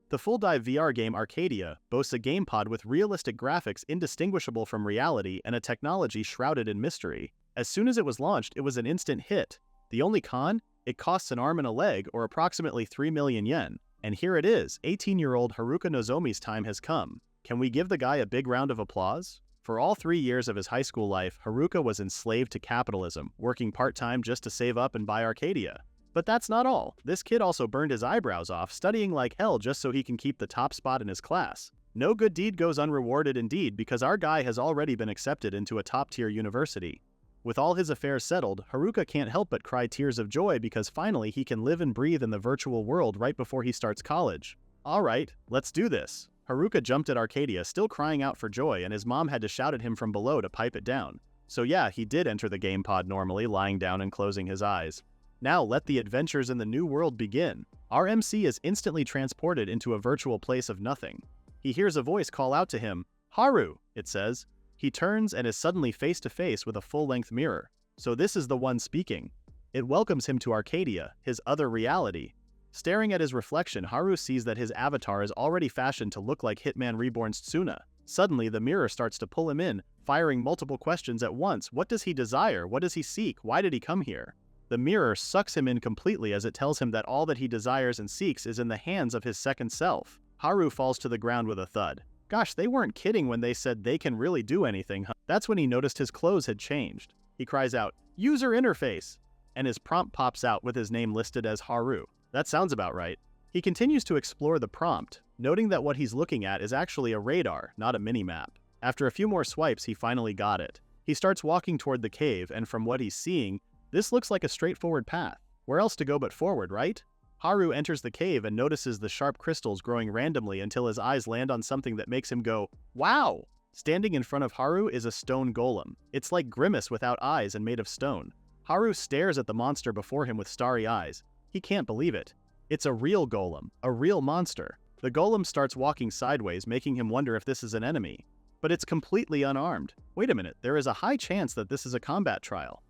The full-dive VR game Arcadia boasts a gamepod with realistic graphics indistinguishable from reality and a technology shrouded in mystery. As soon as it was launched, it was an instant hit. The only con? It costs an arm and a leg, or approximately 3 million yen. And here it is, 18-year-old Haruka Nozomi's time has come. Can we give the guy a big round of applause? For all 3 years of his high school life, Haruka was enslaved to capitalism, working part-time just to save up and buy Arcadia. But that's not all. This kid also burned his eyebrows off, studying like hell just so he can keep the top spot in his class. No good deed goes unrewarded indeed, because our guy has already been accepted into a top-tier university. With all his affairs settled, Haruka can't help but cry tears of joy because finally he can live and breathe in the virtual world right before he starts college. Alright, let's do this. Haruka jumped at Arcadia, still crying out for joy, and his mom had to shout at him from below to pipe it down. So yeah, he did enter the game pod normally, lying down and closing his eyes. Now let the adventures in the new world begin. Our MC is instantly transported into a virtual place of nothing. He hears a voice call out to him. Haru, it says. He turns and is suddenly face to face with a full-length mirror. So this is the one speaking. It welcomes him to Arcadia, his other reality. Staring at his reflection, Haru sees that his avatar is already fashioned to look like Hitman Reborn's Tsuna. Suddenly, the mirror starts to pull him in, firing multiple questions at once. What does he desire? What does he seek? Why did he come here? The mirror sucks him in completely as it tells him that all that he desires and seeks is in the hands of his second self. Haru falls to the ground with a thud. Gosh, they weren't kidding when they said they can really do anything, huh? That's when he noticed his clothes had changed. He cries out, "User interface!" And his prompt pops out with his name listed as Haru. That sounds about right. He continues to explore the prompt, noting that what he's looking at is actually a radar, not a minimap. After a few more swipes, he finally got it. He starts walking toward the cave, and from what he's seeing, this looks like a straightforward path. Where else to go but forward, right? Haru enters the cave and notices the sharp crystals growing randomly until his eyes land on something that makes him go, "Wow!" Standing in front of Haru is a stone golem. It's like Grimace without eyes and made of stone. Haru stares at the monster before him with starry eyes. He can't believe it. It's a real golem, a real monster. The golem starts walking sideways, making him wonder if this is an enemy. But it's completely unarmed. Wait a minute, there is a high chance that this is a combat trial.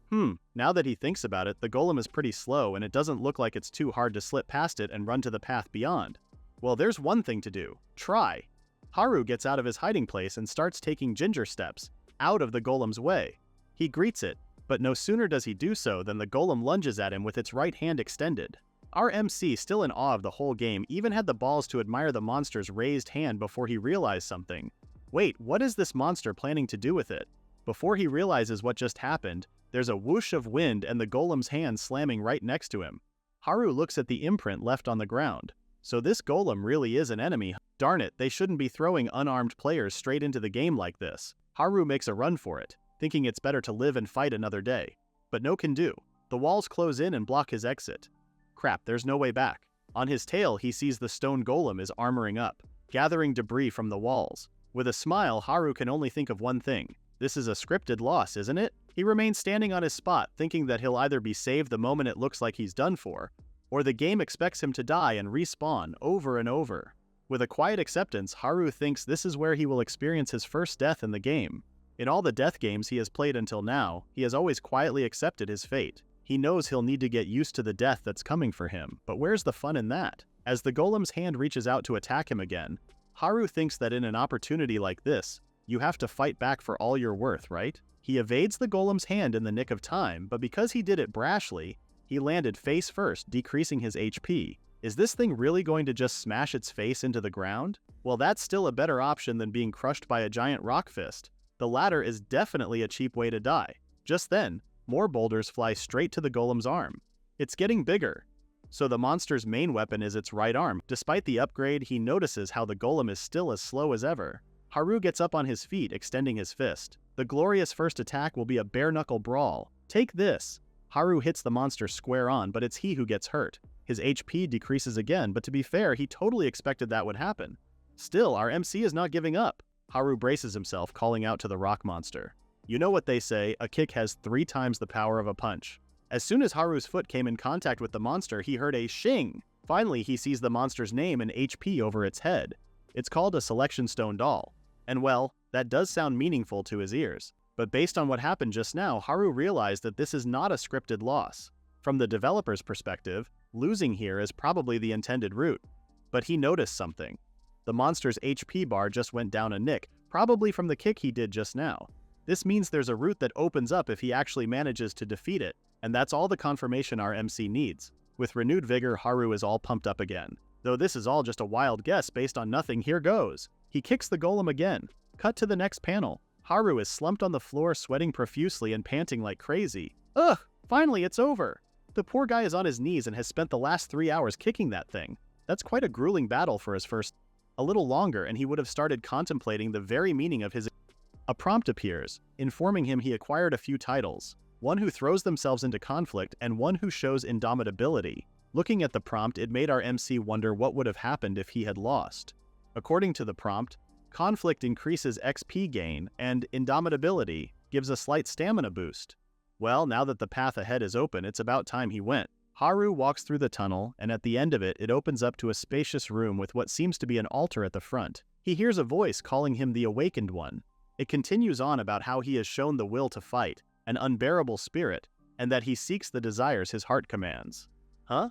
Now that he thinks about it, the golem is pretty slow and it doesn't look like it's too hard to slip past it and run to the path beyond. Well, there's one thing to do. Try. Haru gets out of his hiding place and starts taking ginger steps, out of the golem's way. He greets it, but no sooner does he do so than the golem lunges at him with its right hand extended. Our MC, still in awe of the whole game, even had the balls to admire the monster's raised hand before he realized something. Wait, what is this monster planning to do with it? Before he realizes what just happened, there's a whoosh of wind and the golem's hand slamming right next to him. Haru looks at the imprint left on the ground. So this golem really is an enemy. Darn it, they shouldn't be throwing unarmed players straight into the game like this. Haru makes a run for it, thinking it's better to live and fight another day. But no can do. The walls close in and block his exit. Crap, there's no way back. On his tail, he sees the stone golem is armoring up, gathering debris from the walls. With a smile, Haru can only think of one thing. This is a scripted loss, isn't it? He remains standing on his spot, thinking that he'll either be saved the moment it looks like he's done for, or the game expects him to die and respawn over and over. With a quiet acceptance, Haru thinks this is where he will experience his first death in the game. In all the death games he has played until now, he has always quietly accepted his fate. He knows he'll need to get used to the death that's coming for him, but where's the fun in that? As the golem's hand reaches out to attack him again, Haru thinks that in an opportunity like this, you have to fight back for all you're worth, right? He evades the golem's hand in the nick of time, but because he did it brashly, he landed face first, decreasing his HP. Is this thing really going to just smash its face into the ground? Well, that's still a better option than being crushed by a giant rock fist. The latter is definitely a cheap way to die. Just then, more boulders fly straight to the golem's arm. It's getting bigger. So the monster's main weapon is its right arm. Despite the upgrade, he notices how the golem is still as slow as ever. Haru gets up on his feet, extending his fist. The glorious first attack will be a bare-knuckle brawl. Take this! Haru hits the monster square on, but it's he who gets hurt. His HP decreases again, but to be fair, he totally expected that would happen. Still, our MC is not giving up. Haru braces himself, calling out to the rock monster. You know what they say, a kick has 3 times the power of a punch. As soon as Haru's foot came in contact with the monster, he heard a shing. Finally, he sees the monster's name and HP over its head. It's called a selection stone doll. And well, that does sound meaningful to his ears. But based on what happened just now, Haru realized that this is not a scripted loss. From the developer's perspective, losing here is probably the intended route. But he noticed something. The monster's HP bar just went down a nick, probably from the kick he did just now. This means there's a route that opens up if he actually manages to defeat it, and that's all the confirmation our MC needs. With renewed vigor, Haru is all pumped up again. Though this is all just a wild guess based on nothing, here goes. He kicks the golem again. Cut to the next panel. Haru is slumped on the floor, sweating profusely and panting like crazy. Ugh! Finally, it's over! The poor guy is on his knees and has spent the last 3 hours kicking that thing. That's quite a grueling battle for his first. A little longer and he would have started contemplating the very meaning of his. A prompt appears, informing him he acquired a few titles. One who throws themselves into conflict and one who shows indomitability. Looking at the prompt, it made our MC wonder what would have happened if he had lost. According to the prompt, conflict increases XP gain and indomitability gives a slight stamina boost. Well, now that the path ahead is open, it's about time he went. Haru walks through the tunnel, and at the end of it, it opens up to a spacious room with what seems to be an altar at the front. He hears a voice calling him the Awakened One. It continues on about how he has shown the will to fight, an unbearable spirit, and that he seeks the desires his heart commands. Huh?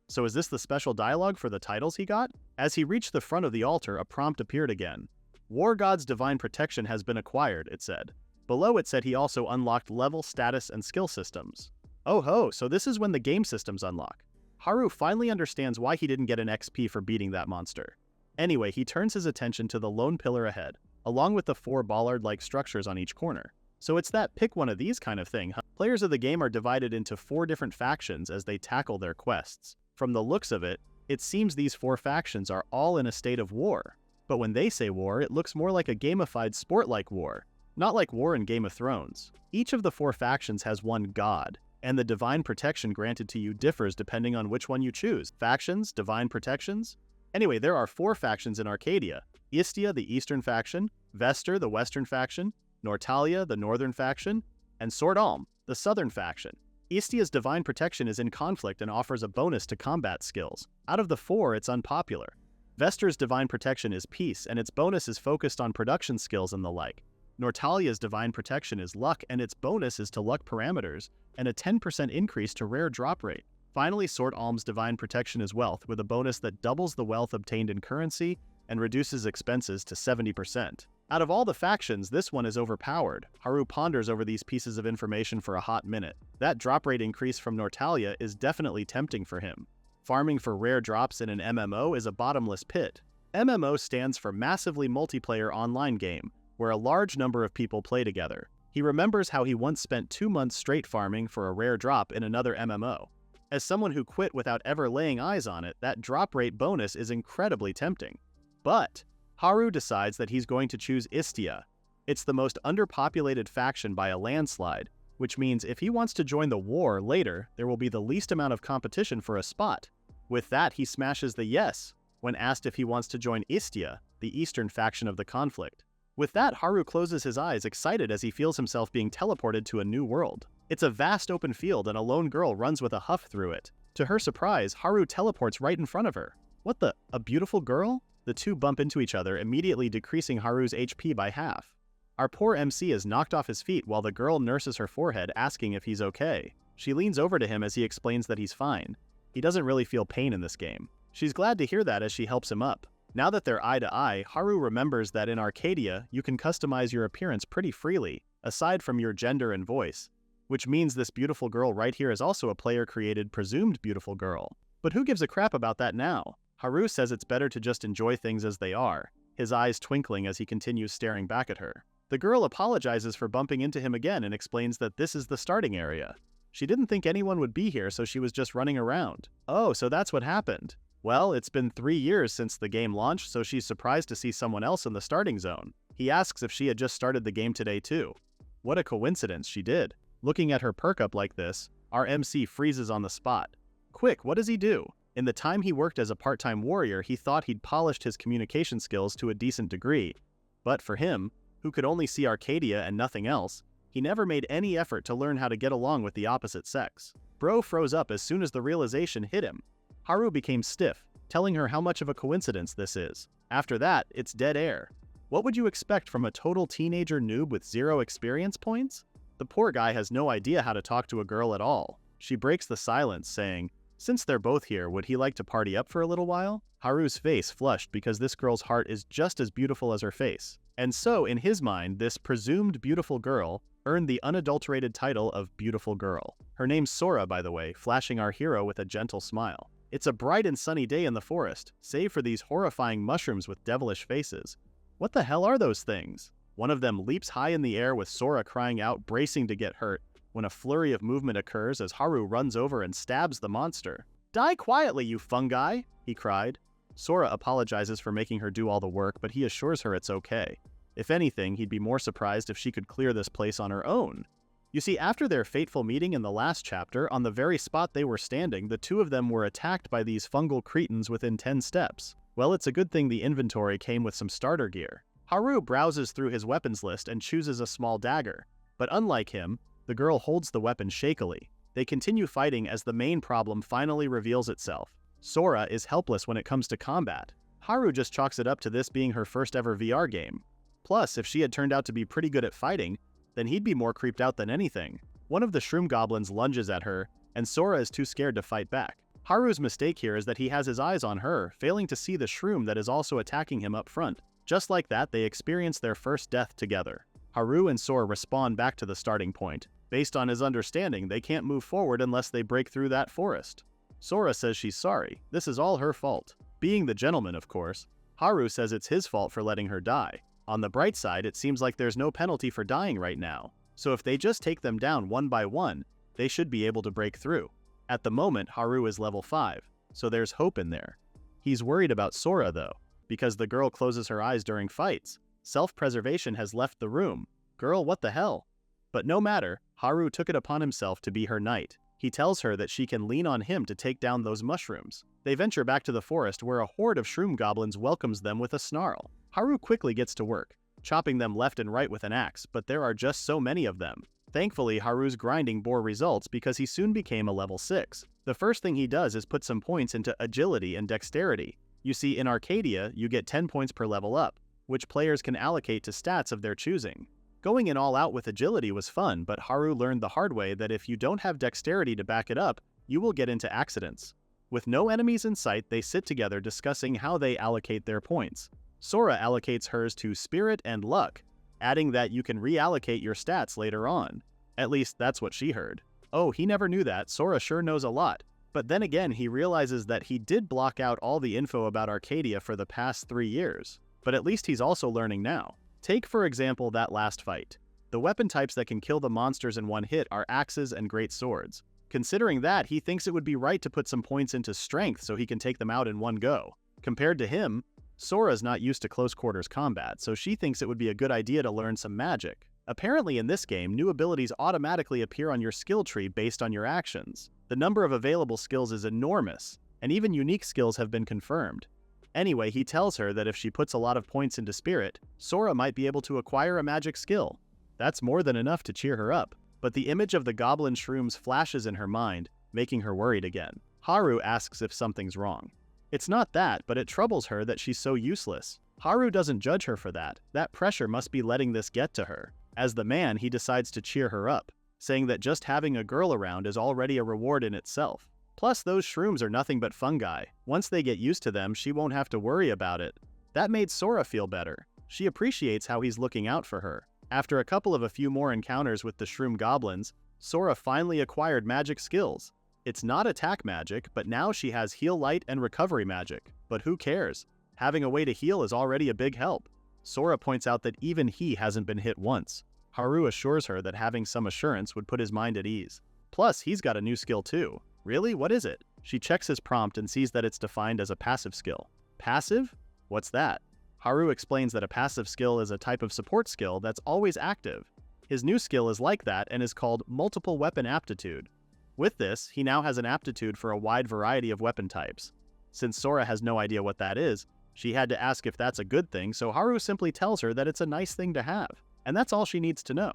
So is this the special dialogue for the titles he got? As he reached the front of the altar, a prompt appeared again. War God's divine protection has been acquired, it said. Below it said he also unlocked level, status, and skill systems. Oh ho, so this is when the game systems unlock. Haru finally understands why he didn't get an XP for beating that monster. Anyway, he turns his attention to the lone pillar ahead, along with the 4 bollard-like structures on each corner. So it's that pick one of these kind of thing, huh? Players of the game are divided into 4 different factions as they tackle their quests. From the looks of it, it seems these 4 factions are all in a state of war. But when they say war, it looks more like a gamified sport-like war, not like war in Game of Thrones. Each of the 4 factions has one god, and the divine protection granted to you differs depending on which one you choose. Factions, divine protections? Anyway, there are 4 factions in Arcadia. Istia, the eastern faction, Vester, the western faction, Nortalia, the northern faction, and Sordalm, the southern faction. Istia's divine protection is in conflict and offers a bonus to combat skills. Out of the 4, it's unpopular. Vester's divine protection is peace, and its bonus is focused on production skills and the like. Nortalia's divine protection is luck, and its bonus is to luck parameters, and a 10% increase to rare drop rate. Finally, Sordalm's divine protection is wealth, with a bonus that doubles the wealth obtained in currency and reduces expenses to 70%. Out of all the factions, this one is overpowered. Haru ponders over these pieces of information for a hot minute. That drop rate increase from Nortalia is definitely tempting for him. Farming for rare drops in an MMO is a bottomless pit. MMO stands for Massively Multiplayer Online Game, where a large number of people play together. He remembers how he once spent 2 months straight farming for a rare drop in another MMO. As someone who quit without ever laying eyes on it, that drop rate bonus is incredibly tempting. But Haru decides that he's going to choose Istia. It's the most underpopulated faction by a landslide, which means if he wants to join the war later, there will be the least amount of competition for a spot. With that, he smashes the yes when asked if he wants to join Istia, the eastern faction of the conflict. With that, Haru closes his eyes, excited as he feels himself being teleported to a new world. It's a vast open field and a lone girl runs with a huff through it. To her surprise, Haru teleports right in front of her. What the? A beautiful girl? The two bump into each other, immediately decreasing Haru's HP by half. Our poor MC is knocked off his feet while the girl nurses her forehead, asking if he's okay. She leans over to him as he explains that he's fine. He doesn't really feel pain in this game. She's glad to hear that as she helps him up. Now that they're eye to eye, Haru remembers that in Arcadia, you can customize your appearance pretty freely, aside from your gender and voice. Which means this beautiful girl right here is also a player-created presumed beautiful girl. But who gives a crap about that now? Haru says it's better to just enjoy things as they are, his eyes twinkling as he continues staring back at her. The girl apologizes for bumping into him again and explains that this is the starting area. She didn't think anyone would be here, so she was just running around. Oh, so that's what happened. Well, it's been 3 years since the game launched, so she's surprised to see someone else in the starting zone. He asks if she had just started the game today too. What a coincidence, she did. Looking at her perk up like this, our MC freezes on the spot. Quick, what does he do? In the time he worked as a part-time warrior, he thought he'd polished his communication skills to a decent degree. But for him, who could only see Arcadia and nothing else, he never made any effort to learn how to get along with the opposite sex. Bro froze up as soon as the realization hit him. Haru became stiff, telling her how much of a coincidence this is. After that, it's dead air. What would you expect from a total teenager noob with 0 experience points? The poor guy has no idea how to talk to a girl at all. She breaks the silence, saying, Since they're both here, would he like to party up for a little while? Haru's face flushed because this girl's heart is just as beautiful as her face. And so, in his mind, this presumed beautiful girl earned the unadulterated title of Beautiful Girl. Her name's Sora, by the way, flashing our hero with a gentle smile. It's a bright and sunny day in the forest, save for these horrifying mushrooms with devilish faces. What the hell are those things? One of them leaps high in the air with Sora crying out, bracing to get hurt, when a flurry of movement occurs as Haru runs over and stabs the monster. "Die quietly, you fungi!" he cried. Sora apologizes for making her do all the work, but he assures her it's okay. If anything, he'd be more surprised if she could clear this place on her own. You see, after their fateful meeting in the last chapter, on the very spot they were standing, the two of them were attacked by these fungal cretins within 10 steps. Well, it's a good thing the inventory came with some starter gear. Haru browses through his weapons list and chooses a small dagger. But unlike him, the girl holds the weapon shakily. They continue fighting as the main problem finally reveals itself. Sora is helpless when it comes to combat. Haru just chalks it up to this being her first ever VR game. Plus, if she had turned out to be pretty good at fighting, then he'd be more creeped out than anything. One of the shroom goblins lunges at her, and Sora is too scared to fight back. Haru's mistake here is that he has his eyes on her, failing to see the shroom that is also attacking him up front. Just like that, they experience their first death together. Haru and Sora respawn back to the starting point. Based on his understanding, they can't move forward unless they break through that forest. Sora says she's sorry. This is all her fault. Being the gentleman, of course. Haru says it's his fault for letting her die. On the bright side, it seems like there's no penalty for dying right now. So if they just take them down one by one, they should be able to break through. At the moment, Haru is level 5, so there's hope in there. He's worried about Sora, though, because the girl closes her eyes during fights. Self-preservation has left the room. Girl, what the hell? But no matter, Haru took it upon himself to be her knight. He tells her that she can lean on him to take down those mushrooms. They venture back to the forest where a horde of shroom goblins welcomes them with a snarl. Haru quickly gets to work, chopping them left and right with an axe, but there are just so many of them. Thankfully, Haru's grinding bore results because he soon became a level 6. The first thing he does is put some points into agility and dexterity. You see, in Arcadia, you get 10 points per level up, which players can allocate to stats of their choosing. Going in all out with agility was fun, but Haru learned the hard way that if you don't have dexterity to back it up, you will get into accidents. With no enemies in sight, they sit together discussing how they allocate their points. Sora allocates hers to Spirit and Luck, adding that you can reallocate your stats later on. At least that's what she heard. Oh, he never knew that. Sora sure knows a lot. But then again, he realizes that he did block out all the info about Arcadia for the past 3 years. But at least he's also learning now. Take, for example, that last fight. The weapon types that can kill the monsters in one hit are axes and great swords. Considering that, he thinks it would be right to put some points into strength so he can take them out in one go. Compared to him, Sora's not used to close quarters combat, so she thinks it would be a good idea to learn some magic. Apparently in this game, new abilities automatically appear on your skill tree based on your actions. The number of available skills is enormous, and even unique skills have been confirmed. Anyway, he tells her that if she puts a lot of points into Spirit, Sora might be able to acquire a magic skill. That's more than enough to cheer her up, but the image of the goblin shrooms flashes in her mind, making her worried again. Haru asks if something's wrong. It's not that, but it troubles her that she's so useless. Haru doesn't judge her for that. That pressure must be letting this get to her. As the man, he decides to cheer her up, saying that just having a girl around is already a reward in itself. Plus, those shrooms are nothing but fungi. Once they get used to them, she won't have to worry about it. That made Sora feel better. She appreciates how he's looking out for her. After a few more encounters with the shroom goblins, Sora finally acquired magic skills. It's not attack magic, but now she has heal light and recovery magic. But who cares? Having a way to heal is already a big help. Sora points out that even he hasn't been hit once. Haru assures her that having some assurance would put his mind at ease. Plus, he's got a new skill too. Really? What is it? She checks his prompt and sees that it's defined as a passive skill. Passive? What's that? Haru explains that a passive skill is a type of support skill that's always active. His new skill is like that and is called Multiple Weapon Aptitude. With this, he now has an aptitude for a wide variety of weapon types. Since Sora has no idea what that is, she had to ask if that's a good thing, so Haru simply tells her that it's a nice thing to have. And that's all she needs to know.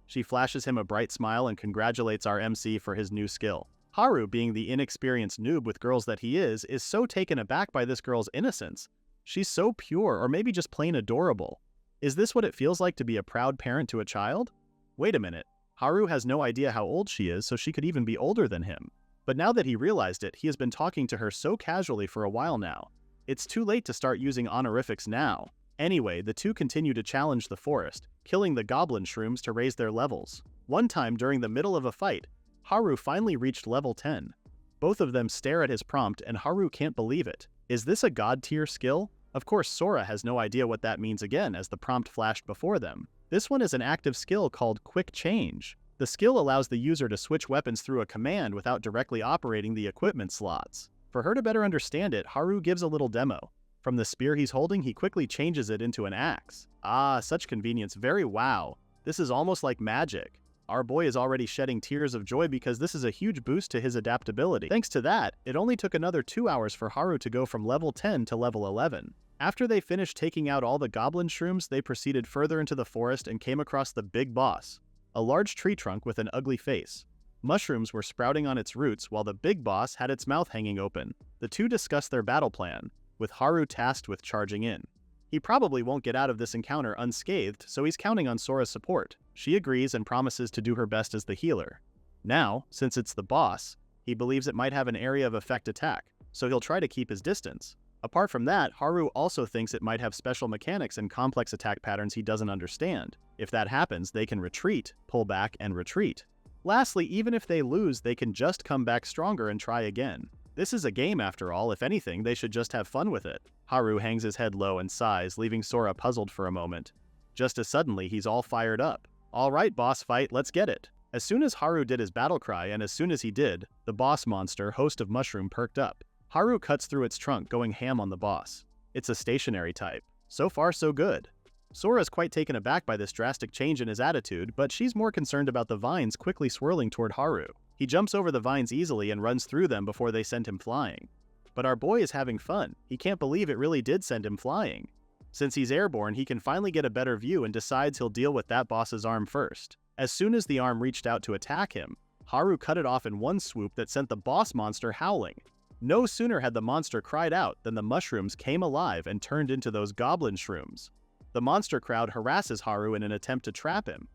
She flashes him a bright smile and congratulates our MC for his new skill. Haru, being the inexperienced noob with girls that he is so taken aback by this girl's innocence. She's so pure, or maybe just plain adorable. Is this what it feels like to be a proud parent to a child? Wait a minute. Haru has no idea how old she is, so she could even be older than him. But now that he realized it, he has been talking to her so casually for a while now. It's too late to start using honorifics now. Anyway, the two continue to challenge the forest, killing the goblin shrooms to raise their levels. One time during the middle of a fight, Haru finally reached level 10. Both of them stare at his prompt and Haru can't believe it. Is this a god tier skill? Of course, Sora has no idea what that means again as the prompt flashed before them. This one is an active skill called Quick Change. The skill allows the user to switch weapons through a command without directly operating the equipment slots. For her to better understand it, Haru gives a little demo. From the spear he's holding, he quickly changes it into an axe. Ah, such convenience, very wow. This is almost like magic. Our boy is already shedding tears of joy because this is a huge boost to his adaptability. Thanks to that, it only took another 2 hours for Haru to go from level 10 to level 11. After they finished taking out all the goblin shrooms, they proceeded further into the forest and came across the big boss, a large tree trunk with an ugly face. Mushrooms were sprouting on its roots while the big boss had its mouth hanging open. The two discussed their battle plan, with Haru tasked with charging in. He probably won't get out of this encounter unscathed, so he's counting on Sora's support. She agrees and promises to do her best as the healer. Now, since it's the boss, he believes it might have an area of effect attack, so he'll try to keep his distance. Apart from that, Haru also thinks it might have special mechanics and complex attack patterns he doesn't understand. If that happens, they can retreat, pull back, and retreat. Lastly, even if they lose, they can just come back stronger and try again. This is a game after all. If anything, they should just have fun with it. Haru hangs his head low and sighs, leaving Sora puzzled for a moment. Just as suddenly, he's all fired up. Alright, boss fight, let's get it. As soon as Haru did his battle cry, and as soon as he did, the boss monster, host of Mushroom, perked up. Haru cuts through its trunk, going ham on the boss. It's a stationary type. So far, so good. Sora's quite taken aback by this drastic change in his attitude, but she's more concerned about the vines quickly swirling toward Haru. He jumps over the vines easily and runs through them before they send him flying. But our boy is having fun. He can't believe it really did send him flying. Since he's airborne, he can finally get a better view and decides he'll deal with that boss's arm first. As soon as the arm reached out to attack him, Haru cut it off in one swoop that sent the boss monster howling. No sooner had the monster cried out than the mushrooms came alive and turned into those goblin shrooms. The monster crowd harasses Haru in an attempt to trap him.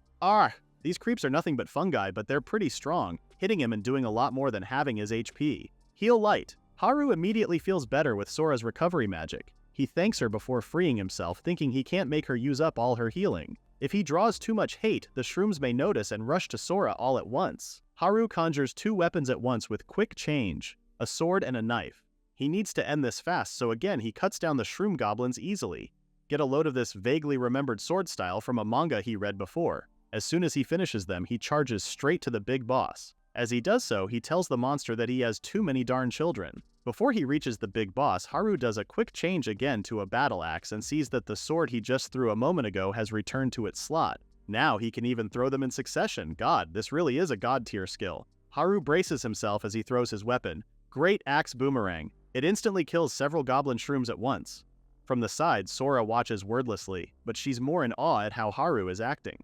These creeps are nothing but fungi, but they're pretty strong, hitting him and doing a lot more than halving his HP. Heal light. Haru immediately feels better with Sora's recovery magic. He thanks her before freeing himself, thinking he can't make her use up all her healing. If he draws too much hate, the shrooms may notice and rush to Sora all at once. Haru conjures two weapons at once with Quick Change, a sword and a knife. He needs to end this fast, so again he cuts down the shroom goblins easily. Get a load of this vaguely remembered sword style from a manga he read before. As soon as he finishes them, he charges straight to the big boss. As he does so, he tells the monster that he has too many darn children. Before he reaches the big boss, Haru does a quick change again to a battle axe and sees that the sword he just threw a moment ago has returned to its slot. Now he can even throw them in succession. God, this really is a god tier skill. Haru braces himself as he throws his weapon. Great axe boomerang. It instantly kills several goblin shrooms at once. From the side, Sora watches wordlessly, but she's more in awe at how Haru is acting.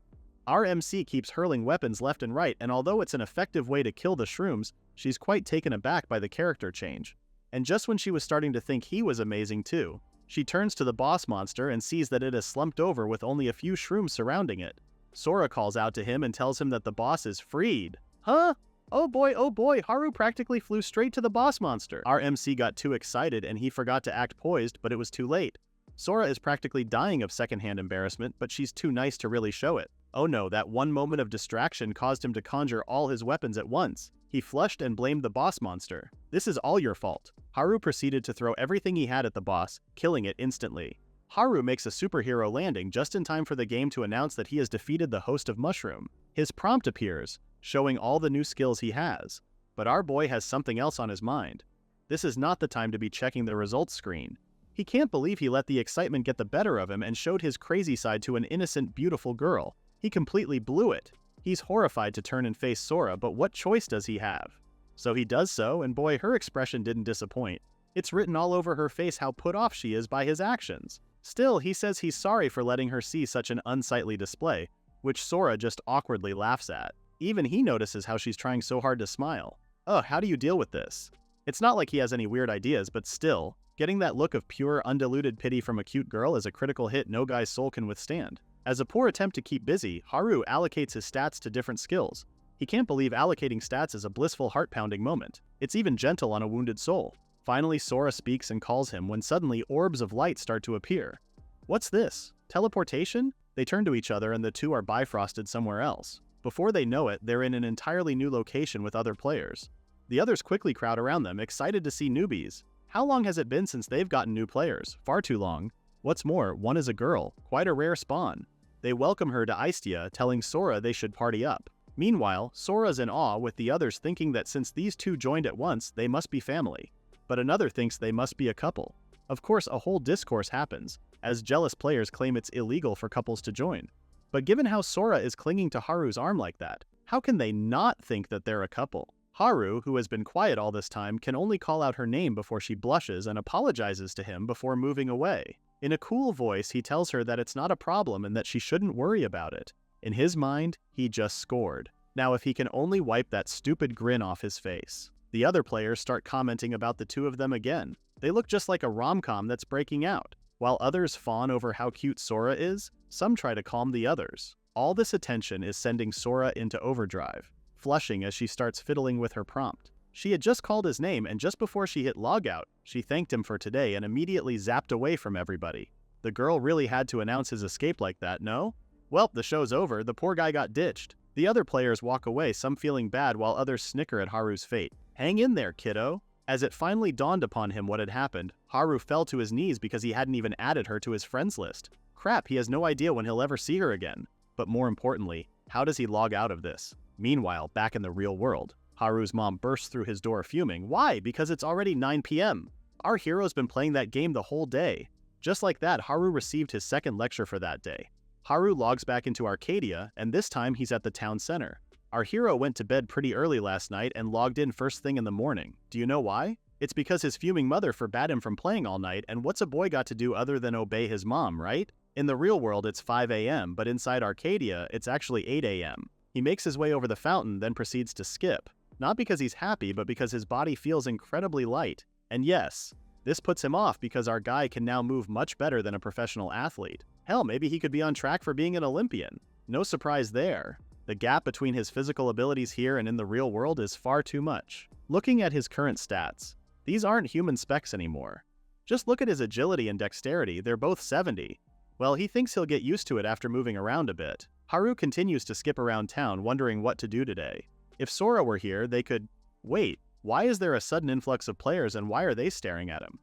Our MC keeps hurling weapons left and right, and although it's an effective way to kill the shrooms, she's quite taken aback by the character change. And just when she was starting to think he was amazing too, she turns to the boss monster and sees that it has slumped over with only a few shrooms surrounding it. Sora calls out to him and tells him that the boss is freed. Huh? Oh boy, Haru practically flew straight to the boss monster. Our MC got too excited and he forgot to act poised, but it was too late. Sora is practically dying of secondhand embarrassment, but she's too nice to really show it. Oh no, that one moment of distraction caused him to conjure all his weapons at once. He flushed and blamed the boss monster. This is all your fault. Haru proceeded to throw everything he had at the boss, killing it instantly. Haru makes a superhero landing just in time for the game to announce that he has defeated the host of Mushroom. His prompt appears, showing all the new skills he has. But our boy has something else on his mind. This is not the time to be checking the results screen. He can't believe he let the excitement get the better of him and showed his crazy side to an innocent, beautiful girl. He completely blew it. He's horrified to turn and face Sora, but what choice does he have? So he does so, and boy, her expression didn't disappoint. It's written all over her face how put off she is by his actions. Still, he says he's sorry for letting her see such an unsightly display, which Sora just awkwardly laughs at. Even he notices how she's trying so hard to smile. Ugh, how do you deal with this? It's not like he has any weird ideas, but still, getting that look of pure, undiluted pity from a cute girl is a critical hit no guy's soul can withstand. As a poor attempt to keep busy, Haru allocates his stats to different skills, He can't believe allocating stats is a blissful heart-pounding moment. It's even gentle on a wounded soul. Finally, Sora speaks and calls him when suddenly orbs of light start to appear. What's this? Teleportation? They turn to each other and the two are bifrosted somewhere else. Before they know it, they're in an entirely new location with other players. The others quickly crowd around them, excited to see newbies. How long has it been since they've gotten new players? Far too long. What's more, one is a girl, quite a rare spawn. They welcome her to Istia, telling Sora they should party up. Meanwhile, Sora's in awe with the others thinking that since these two joined at once, they must be family. But another thinks they must be a couple. Of course, a whole discourse happens, as jealous players claim it's illegal for couples to join. But given how Sora is clinging to Haru's arm like that, how can they not think that they're a couple? Haru, who has been quiet all this time, can only call out her name before she blushes and apologizes to him before moving away. In a cool voice, he tells her that it's not a problem and that she shouldn't worry about it. In his mind, he just scored. Now if he can only wipe that stupid grin off his face. The other players start commenting about the two of them again. They look just like a rom-com that's breaking out. While others fawn over how cute Sora is, some try to calm the others. All this attention is sending Sora into overdrive, flushing as she starts fiddling with her prompt. She had just called his name, and just before she hit logout, she thanked him for today and immediately zapped away from everybody. The girl really had to announce his escape like that, no? Well, the show's over, the poor guy got ditched. The other players walk away, some feeling bad while others snicker at Haru's fate. Hang in there, kiddo. As it finally dawned upon him what had happened, Haru fell to his knees because he hadn't even added her to his friends list. Crap, he has no idea when he'll ever see her again. But more importantly, how does he log out of this? Meanwhile, back in the real world, Haru's mom bursts through his door fuming. Why? Because it's already 9 p.m. Our hero's been playing that game the whole day. Just like that, Haru received his second lecture for that day. Haru logs back into Arcadia, and this time he's at the town center. Our hero went to bed pretty early last night and logged in first thing in the morning. Do you know why? It's because his fuming mother forbade him from playing all night, and what's a boy got to do other than obey his mom, right? In the real world, it's 5 a.m., but inside Arcadia, it's actually 8 a.m. He makes his way over the fountain, then proceeds to skip. Not because he's happy, but because his body feels incredibly light. And yes, this puts him off because our guy can now move much better than a professional athlete. Hell, maybe he could be on track for being an Olympian. No surprise there. The gap between his physical abilities here and in the real world is far too much. Looking at his current stats, these aren't human specs anymore. Just look at his agility and dexterity, they're both 70. Well, he thinks he'll get used to it after moving around a bit. Haru continues to skip around town, wondering what to do today. If Sora were here, they could... Wait, why is there a sudden influx of players and why are they staring at him?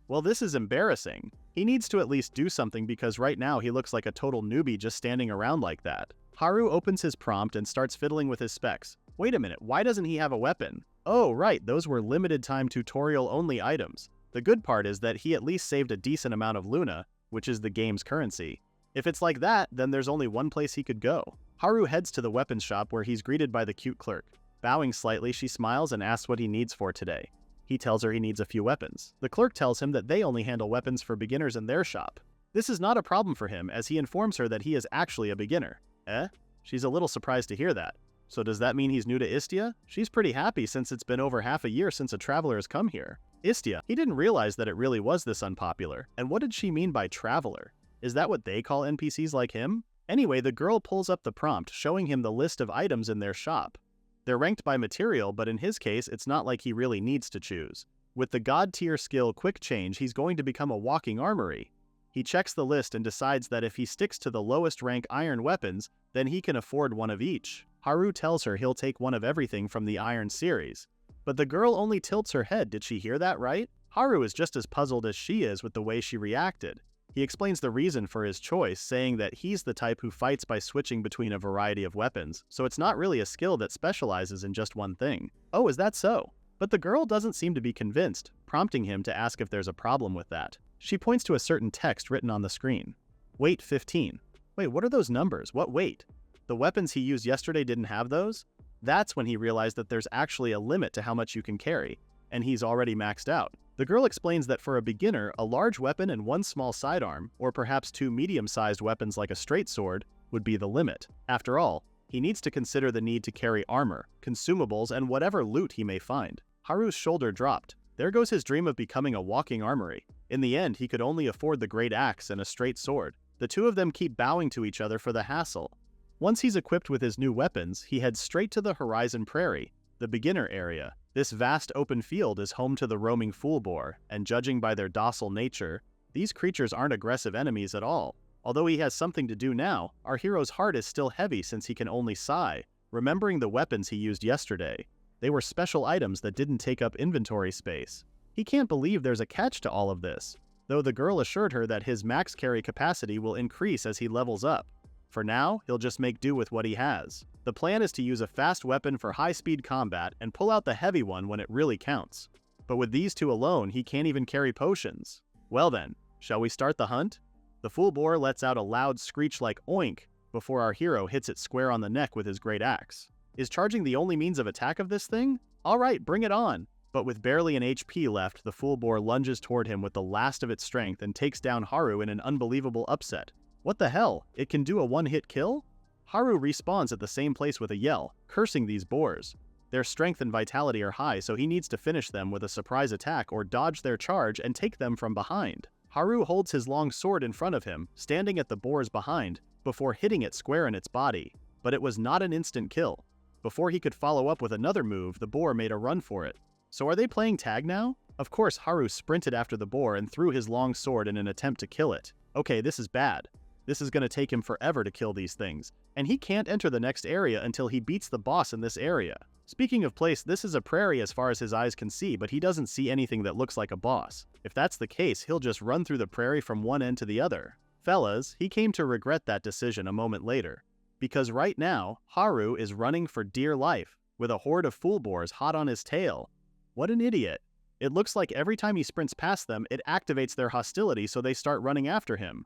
Well, this is embarrassing. He needs to at least do something because right now he looks like a total newbie just standing around like that. Haru opens his prompt and starts fiddling with his specs. Wait a minute, why doesn't he have a weapon? Oh, right, those were limited time tutorial-only items. The good part is that he at least saved a decent amount of Luna, which is the game's currency. If it's like that, then there's only one place he could go. Haru heads to the weapons shop where he's greeted by the cute clerk. Bowing slightly, she smiles and asks what he needs for today. He tells her he needs a few weapons. The clerk tells him that they only handle weapons for beginners in their shop. This is not a problem for him, as he informs her that he is actually a beginner. Eh? She's a little surprised to hear that. So does that mean he's new to Istia? She's pretty happy since it's been over half a year since a traveler has come here. Istia, he didn't realize that it really was this unpopular. And what did she mean by traveler? Is that what they call NPCs like him? Anyway, the girl pulls up the prompt, showing him the list of items in their shop. They're ranked by material, but in his case, it's not like he really needs to choose. With the god-tier skill Quick Change, he's going to become a walking armory. He checks the list and decides that if he sticks to the lowest rank iron weapons, then he can afford one of each. Haru tells her he'll take one of everything from the iron series. But the girl only tilts her head, did she hear that right? Haru is just as puzzled as she is with the way she reacted. He explains the reason for his choice, saying that he's the type who fights by switching between a variety of weapons, so it's not really a skill that specializes in just one thing. Oh, is that so? But the girl doesn't seem to be convinced, prompting him to ask if there's a problem with that. She points to a certain text written on the screen. Weight 15. Wait, what are those numbers? What weight? The weapons he used yesterday didn't have those? That's when he realized that there's actually a limit to how much you can carry, and he's already maxed out. The girl explains that for a beginner, a large weapon and one small sidearm, or perhaps two medium-sized weapons like a straight sword, would be the limit. After all, he needs to consider the need to carry armor, consumables, and whatever loot he may find. Haru's shoulder dropped. There goes his dream of becoming a walking armory. In the end, he could only afford the great axe and a straight sword. The two of them keep bowing to each other for the hassle. Once he's equipped with his new weapons, he heads straight to the horizon prairie, the beginner area. This vast open field is home to the roaming fool boar, and judging by their docile nature, these creatures aren't aggressive enemies at all. Although he has something to do now, our hero's heart is still heavy since he can only sigh, remembering the weapons he used yesterday. They were special items that didn't take up inventory space. He can't believe there's a catch to all of this, though the girl assured her that his max carry capacity will increase as he levels up. For now, he'll just make do with what he has. The plan is to use a fast weapon for high-speed combat and pull out the heavy one when it really counts. But with these two alone, he can't even carry potions. Well then, shall we start the hunt? The fool boar lets out a loud screech like oink before our hero hits it square on the neck with his great axe. Is charging the only means of attack of this thing? Alright, bring it on! But with barely an HP left, the fool boar lunges toward him with the last of its strength and takes down Haru in an unbelievable upset. What the hell? It can do a one-hit kill? Haru respawns at the same place with a yell, cursing these boars. Their strength and vitality are high, so he needs to finish them with a surprise attack or dodge their charge and take them from behind. Haru holds his long sword in front of him, standing at the boars behind, before hitting it square in its body. But it was not an instant kill. Before he could follow up with another move, the boar made a run for it. So are they playing tag now? Of course, Haru sprinted after the boar and threw his long sword in an attempt to kill it. Okay, this is bad. This is going to take him forever to kill these things, and he can't enter the next area until he beats the boss in this area. Speaking of place, this is a prairie as far as his eyes can see, but he doesn't see anything that looks like a boss. If that's the case, he'll just run through the prairie from one end to the other. Fellas, he came to regret that decision a moment later. Because right now, Haru is running for dear life, with a horde of fool boars hot on his tail. What an idiot. It looks like every time he sprints past them, it activates their hostility so they start running after him.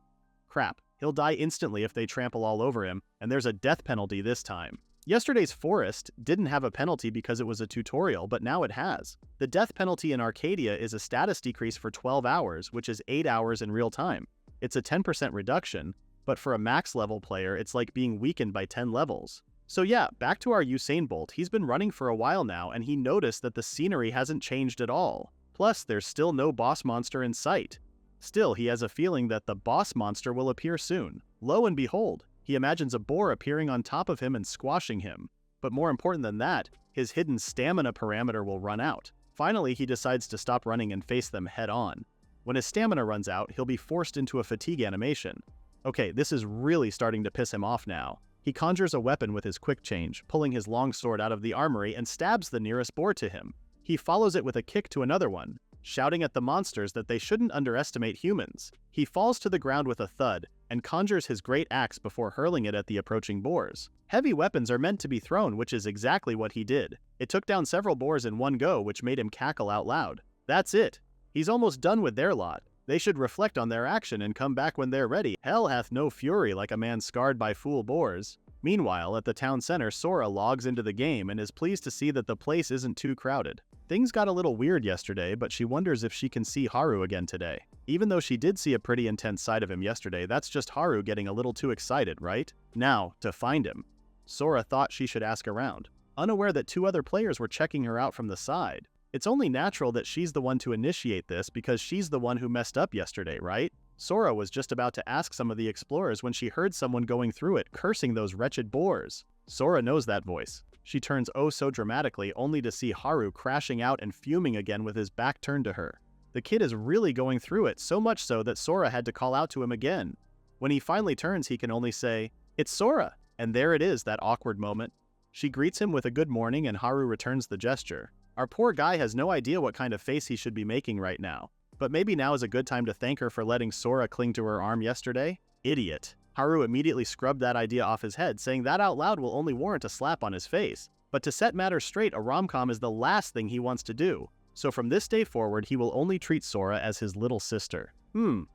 Crap. He'll die instantly if they trample all over him, and there's a death penalty this time. Yesterday's forest didn't have a penalty because it was a tutorial, but now it has. The death penalty in Arcadia is a status decrease for 12 hours, which is 8 hours in real time. It's a 10% reduction, but for a max level player, it's like being weakened by 10 levels. So yeah, back to our Usain Bolt. He's been running for a while now, and he noticed that the scenery hasn't changed at all. Plus, there's still no boss monster in sight. Still, he has a feeling that the boss monster will appear soon. Lo and behold, he imagines a boar appearing on top of him and squashing him. But more important than that, his hidden stamina parameter will run out. Finally, he decides to stop running and face them head on. When his stamina runs out, he'll be forced into a fatigue animation. Okay, this is really starting to piss him off now. He conjures a weapon with his quick change, pulling his long sword out of the armory and stabs the nearest boar to him. He follows it with a kick to another one, shouting at the monsters that they shouldn't underestimate humans. He falls to the ground with a thud and conjures his great axe before hurling it at the approaching boars. Heavy weapons are meant to be thrown, which is exactly what he did. It took down several boars in one go, which made him cackle out loud. That's it. He's almost done with their lot. They should reflect on their action and come back when they're ready. Hell hath no fury like a man scarred by fool boars. Meanwhile, at the town center, Sora logs into the game and is pleased to see that the place isn't too crowded. Things got a little weird yesterday, but she wonders if she can see Haru again today. Even though she did see a pretty intense side of him yesterday, that's just Haru getting a little too excited, right? Now, to find him. Sora thought she should ask around, unaware that 2 other players were checking her out from the side. It's only natural that she's the one to initiate this because she's the one who messed up yesterday, right? Sora was just about to ask some of the explorers when she heard someone going through it, cursing those wretched boars. Sora knows that voice. She turns oh so dramatically, only to see Haru crashing out and fuming again with his back turned to her. The kid is really going through it, so much so that Sora had to call out to him again. When he finally turns, he can only say, "It's Sora!" And there it is, that awkward moment. She greets him with a good morning and Haru returns the gesture. Our poor guy has no idea what kind of face he should be making right now. But maybe now is a good time to thank her for letting Sora cling to her arm yesterday? Idiot. Haru immediately scrubbed that idea off his head, saying that out loud will only warrant a slap on his face. But to set matters straight, a rom-com is the last thing he wants to do. So from this day forward, he will only treat Sora as his little sister.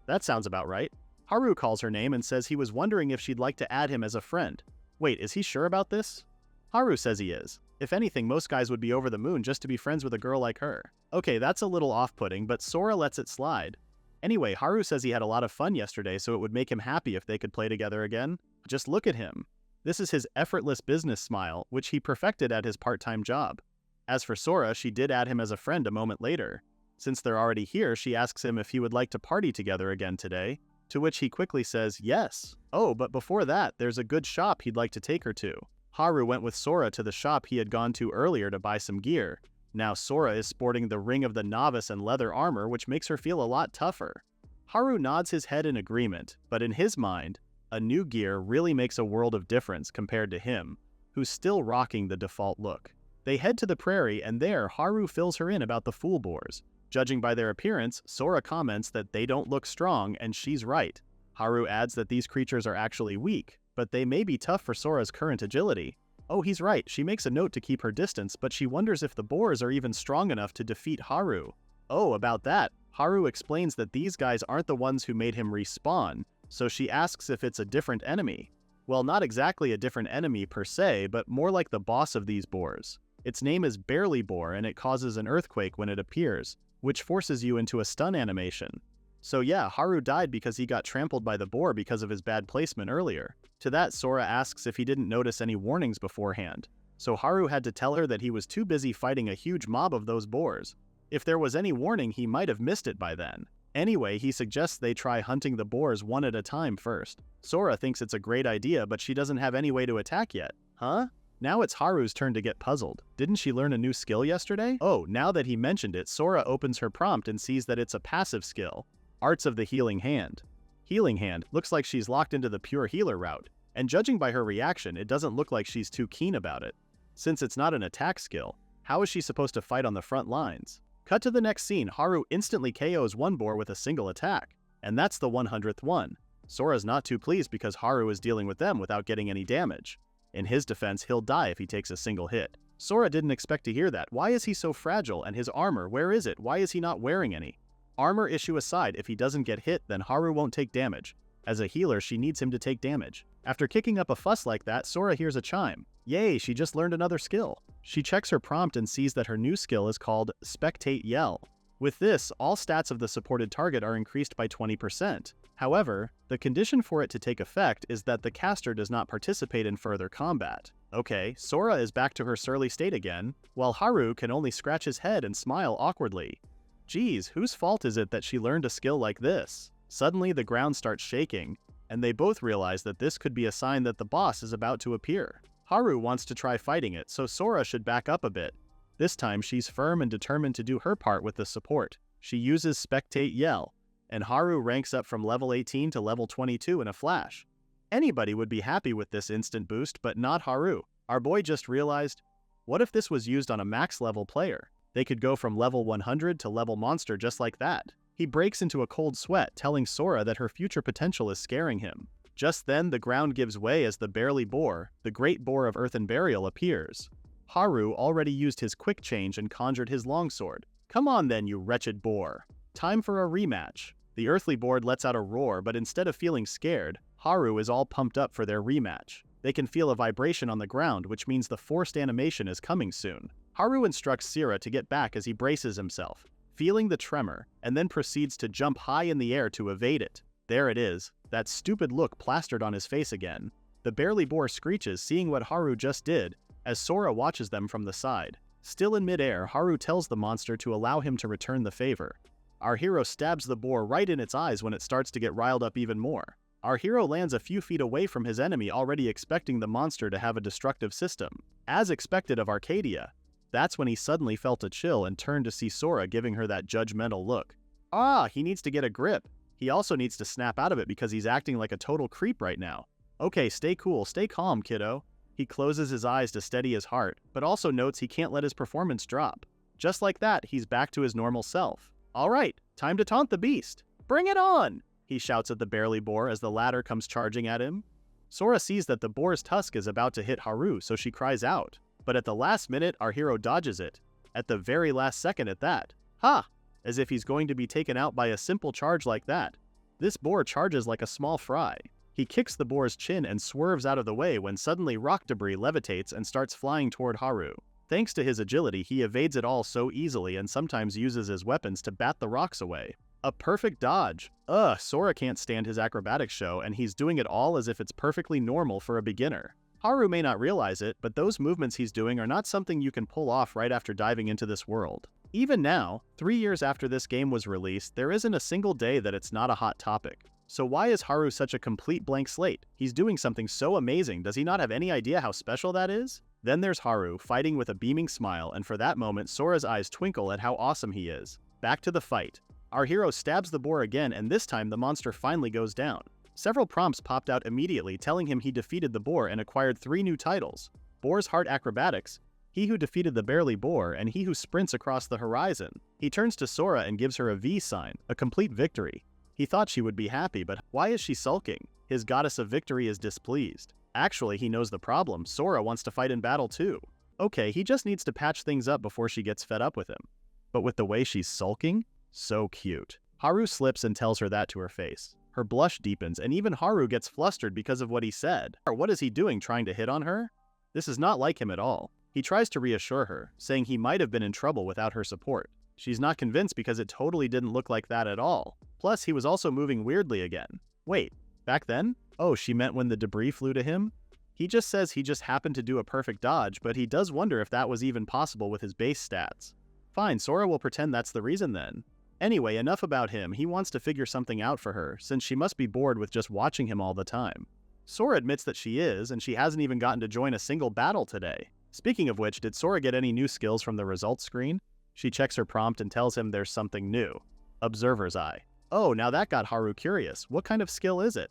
That sounds about right. Haru calls her name and says he was wondering if she'd like to add him as a friend. Wait, is he sure about this? Haru says he is. If anything, most guys would be over the moon just to be friends with a girl like her. Okay, that's a little off-putting, but Sora lets it slide. Anyway, Haru says he had a lot of fun yesterday, so it would make him happy if they could play together again. Just look at him. This is his effortless business smile, which he perfected at his part-time job. As for Sora, she did add him as a friend a moment later. Since they're already here, she asks him if he would like to party together again today. To which he quickly says, yes. Oh, but before that, there's a good shop he'd like to take her to. Haru went with Sora to the shop he had gone to earlier to buy some gear. Now Sora is sporting the Ring of the Novice and leather armor, which makes her feel a lot tougher. Haru nods his head in agreement, but in his mind, a new gear really makes a world of difference compared to him, who's still rocking the default look. They head to the prairie, and there Haru fills her in about the fool boars. Judging by their appearance, Sora comments that they don't look strong, and she's right. Haru adds that these creatures are actually weak, but they may be tough for Sora's current agility. Oh, he's right, she makes a note to keep her distance, but she wonders if the boars are even strong enough to defeat Haru. Oh, about that, Haru explains that these guys aren't the ones who made him respawn, so she asks if it's a different enemy. Well, not exactly a different enemy per se, but more like the boss of these boars. Its name is Barely Boar, and it causes an earthquake when it appears, which forces you into a stun animation. So yeah, Haru died because he got trampled by the boar because of his bad placement earlier. To that, Sora asks if he didn't notice any warnings beforehand. So Haru had to tell her that he was too busy fighting a huge mob of those boars. If there was any warning, he might have missed it by then. Anyway, he suggests they try hunting the boars one at a time first. Sora thinks it's a great idea, but she doesn't have any way to attack yet. Huh? Now it's Haru's turn to get puzzled. Didn't she learn a new skill yesterday? Oh, now that he mentioned it, Sora opens her prompt and sees that it's a passive skill. Arts of the Healing Hand. Healing Hand looks like she's locked into the pure healer route, and judging by her reaction, it doesn't look like she's too keen about it. Since it's not an attack skill, how is she supposed to fight on the front lines? Cut to the next scene, Haru instantly KOs one boar with a single attack, and that's the 100th one. Sora's not too pleased because Haru is dealing with them without getting any damage. In his defense, he'll die if he takes a single hit. Sora didn't expect to hear that. Why is he so fragile? And his armor, where is it? Why is he not wearing any? Armor issue aside, if he doesn't get hit, then Haru won't take damage. As a healer, she needs him to take damage. After kicking up a fuss like that, Sora hears a chime. Yay, she just learned another skill. She checks her prompt and sees that her new skill is called Spectate Yell. With this, all stats of the supported target are increased by 20%. However, the condition for it to take effect is that the caster does not participate in further combat. Okay, Sora is back to her surly state again, while Haru can only scratch his head and smile awkwardly. Geez, whose fault is it that she learned a skill like this? Suddenly the ground starts shaking, and they both realize that this could be a sign that the boss is about to appear. Haru wants to try fighting it, so Sora should back up a bit. This time she's firm and determined to do her part with the support. She uses Spectate Yell, and Haru ranks up from level 18 to level 22 in a flash. Anybody would be happy with this instant boost, but not Haru. Our boy just realized, what if this was used on a max level player? They could go from level 100 to level monster just like that. He breaks into a cold sweat, telling Sora that her future potential is scaring him. Just then, the ground gives way as the Barely Boar, the great boar of earth and burial, appears. Haru already used his quick change and conjured his longsword. Come on then, you wretched boar. Time for a rematch. The earthly boar lets out a roar, but instead of feeling scared, Haru is all pumped up for their rematch. They can feel a vibration on the ground, which means the forced animation is coming soon. Haru instructs Sora to get back as he braces himself, feeling the tremor, and then proceeds to jump high in the air to evade it. There it is, that stupid look plastered on his face again. The Barely Boar screeches, seeing what Haru just did, as Sora watches them from the side. Still in midair, Haru tells the monster to allow him to return the favor. Our hero stabs the boar right in its eyes when it starts to get riled up even more. Our hero lands a few feet away from his enemy, already expecting the monster to have a destructive system. As expected of Arcadia, that's when he suddenly felt a chill and turned to see Sora giving her that judgmental look. Ah, he needs to get a grip. He also needs to snap out of it because he's acting like a total creep right now. Okay, stay cool, stay calm, kiddo. He closes his eyes to steady his heart, but also notes he can't let his performance drop. Just like that, he's back to his normal self. Alright, time to taunt the beast. Bring it on! He shouts at the Barely Boar as the latter comes charging at him. Sora sees that the boar's tusk is about to hit Haru, so she cries out. But at the last minute, our hero dodges it. At the very last second at that. Ha! As if he's going to be taken out by a simple charge like that. This boar charges like a small fry. He kicks the boar's chin and swerves out of the way when suddenly rock debris levitates and starts flying toward Haru. Thanks to his agility, he evades it all so easily and sometimes uses his weapons to bat the rocks away. A perfect dodge. Sora can't stand his acrobatics show, and he's doing it all as if it's perfectly normal for a beginner. Haru may not realize it, but those movements he's doing are not something you can pull off right after diving into this world. Even now, 3 years after this game was released, there isn't a single day that it's not a hot topic. So why is Haru such a complete blank slate? He's doing something so amazing, does he not have any idea how special that is? Then there's Haru, fighting with a beaming smile, and for that moment Sora's eyes twinkle at how awesome he is. Back to the fight. Our hero stabs the boar again, and this time the monster finally goes down. Several prompts popped out immediately telling him he defeated the boar and acquired 3 new titles: Boar's Heart Acrobatics, He Who Defeated the Barely Boar, and He Who Sprints Across the Horizon. He turns to Sora and gives her a V sign, a complete victory. He thought she would be happy, but why is she sulking? His goddess of victory is displeased. Actually, he knows the problem. Sora wants to fight in battle too. Okay, he just needs to patch things up before she gets fed up with him. But with the way she's sulking? So cute. Haru slips and tells her that to her face. Her blush deepens, and even Haru gets flustered because of what he said. What is he doing, trying to hit on her? This is not like him at all. He tries to reassure her, saying he might have been in trouble without her support. She's not convinced because it totally didn't look like that at all. Plus, he was also moving weirdly again. Wait, back then? Oh, she meant when the debris flew to him? He just says he just happened to do a perfect dodge, but he does wonder if that was even possible with his base stats. Fine, Sora will pretend that's the reason then. Anyway, enough about him. He wants to figure something out for her, since she must be bored with just watching him all the time. Sora admits that she is, and she hasn't even gotten to join a single battle today. Speaking of which, did Sora get any new skills from the results screen? She checks her prompt and tells him there's something new. Observer's Eye. Oh, now that got Haru curious. What kind of skill is it?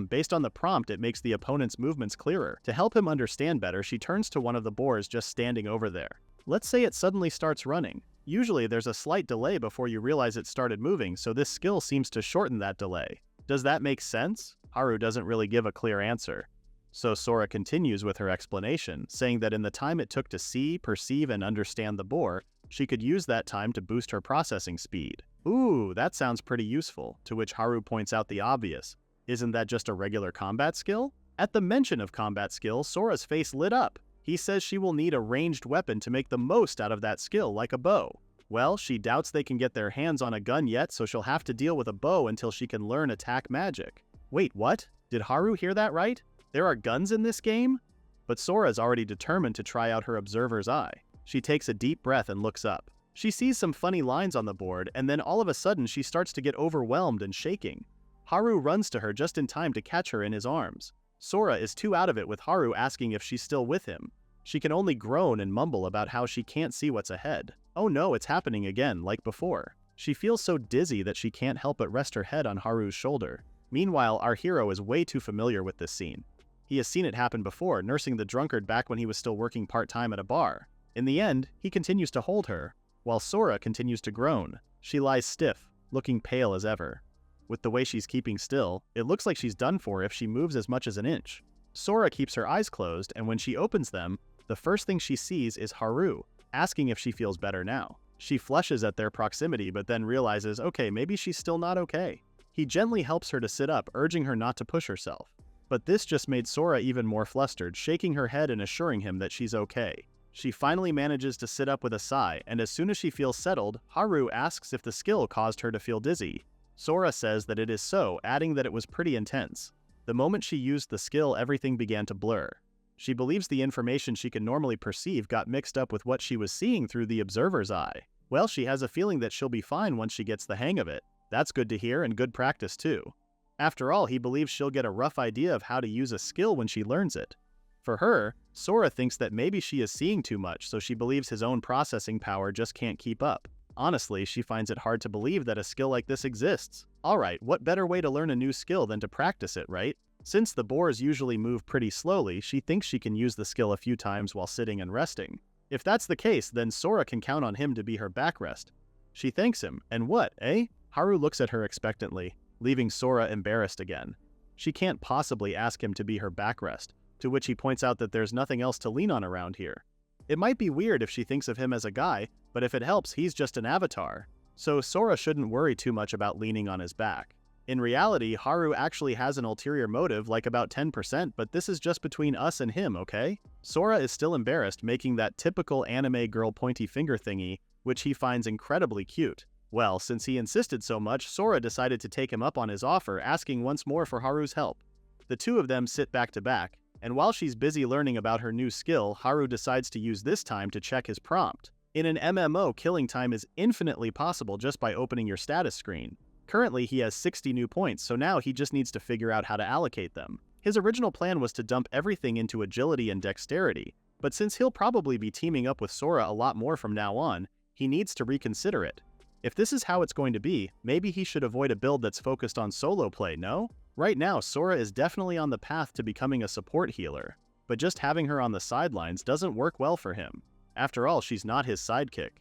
Based on the prompt, it makes the opponent's movements clearer. To help him understand better, she turns to one of the boars just standing over there. Let's say it suddenly starts running. Usually there's a slight delay before you realize it started moving, so this skill seems to shorten that delay. Does that make sense? Haru doesn't really give a clear answer. So Sora continues with her explanation, saying that in the time it took to see, perceive, and understand the boar, she could use that time to boost her processing speed. Ooh, that sounds pretty useful, to which Haru points out the obvious. Isn't that just a regular combat skill? At the mention of combat skill, Sora's face lit up. He says she will need a ranged weapon to make the most out of that skill, like a bow. Well, she doubts they can get their hands on a gun yet, so she'll have to deal with a bow until she can learn attack magic. Wait, what? Did Haru hear that right? There are guns in this game? But Sora's already determined to try out her Observer's Eye. She takes a deep breath and looks up. She sees some funny lines on the board, and then all of a sudden she starts to get overwhelmed and shaking. Haru runs to her just in time to catch her in his arms. Sora is too out of it with Haru asking if she's still with him. She can only groan and mumble about how she can't see what's ahead. Oh no, it's happening again, like before. She feels so dizzy that she can't help but rest her head on Haru's shoulder. Meanwhile, our hero is way too familiar with this scene. He has seen it happen before, nursing the drunkard back when he was still working part-time at a bar. In the end, he continues to hold her, while Sora continues to groan. She lies stiff, looking pale as ever. With the way she's keeping still, it looks like she's done for if she moves as much as an inch. Sora keeps her eyes closed, and when she opens them, the first thing she sees is Haru, asking if she feels better now. She flushes at their proximity, but then realizes, okay, maybe she's still not okay. He gently helps her to sit up, urging her not to push herself. But this just made Sora even more flustered, shaking her head and assuring him that she's okay. She finally manages to sit up with a sigh, and as soon as she feels settled, Haru asks if the skill caused her to feel dizzy. Sora says that it is so, adding that it was pretty intense. The moment she used the skill, everything began to blur. She believes the information she can normally perceive got mixed up with what she was seeing through the Observer's Eye. Well, she has a feeling that she'll be fine once she gets the hang of it. That's good to hear and good practice too. After all, he believes she'll get a rough idea of how to use a skill when she learns it. For her, Sora thinks that maybe she is seeing too much, so she believes his own processing power just can't keep up. Honestly, she finds it hard to believe that a skill like this exists. Alright, what better way to learn a new skill than to practice it, right? Since the boars usually move pretty slowly, she thinks she can use the skill a few times while sitting and resting. If that's the case, then Sora can count on him to be her backrest. She thanks him, and what, eh? Haru looks at her expectantly, leaving Sora embarrassed again. She can't possibly ask him to be her backrest, to which he points out that there's nothing else to lean on around here. It might be weird if she thinks of him as a guy, but if it helps, he's just an avatar. So Sora shouldn't worry too much about leaning on his back. In reality, Haru actually has an ulterior motive, like about 10%, but this is just between us and him, okay? Sora is still embarrassed, making that typical anime girl pointy finger thingy, which he finds incredibly cute. Well, since he insisted so much, Sora decided to take him up on his offer, asking once more for Haru's help. The two of them sit back to back, and while she's busy learning about her new skill, Haru decides to use this time to check his prompt. In an MMO, killing time is infinitely possible just by opening your status screen. Currently, he has 60 new points, so now he just needs to figure out how to allocate them. His original plan was to dump everything into agility and dexterity, but since he'll probably be teaming up with Sora a lot more from now on, he needs to reconsider it. If this is how it's going to be, maybe he should avoid a build that's focused on solo play, no? Right now, Sora is definitely on the path to becoming a support healer, but just having her on the sidelines doesn't work well for him. After all, she's not his sidekick.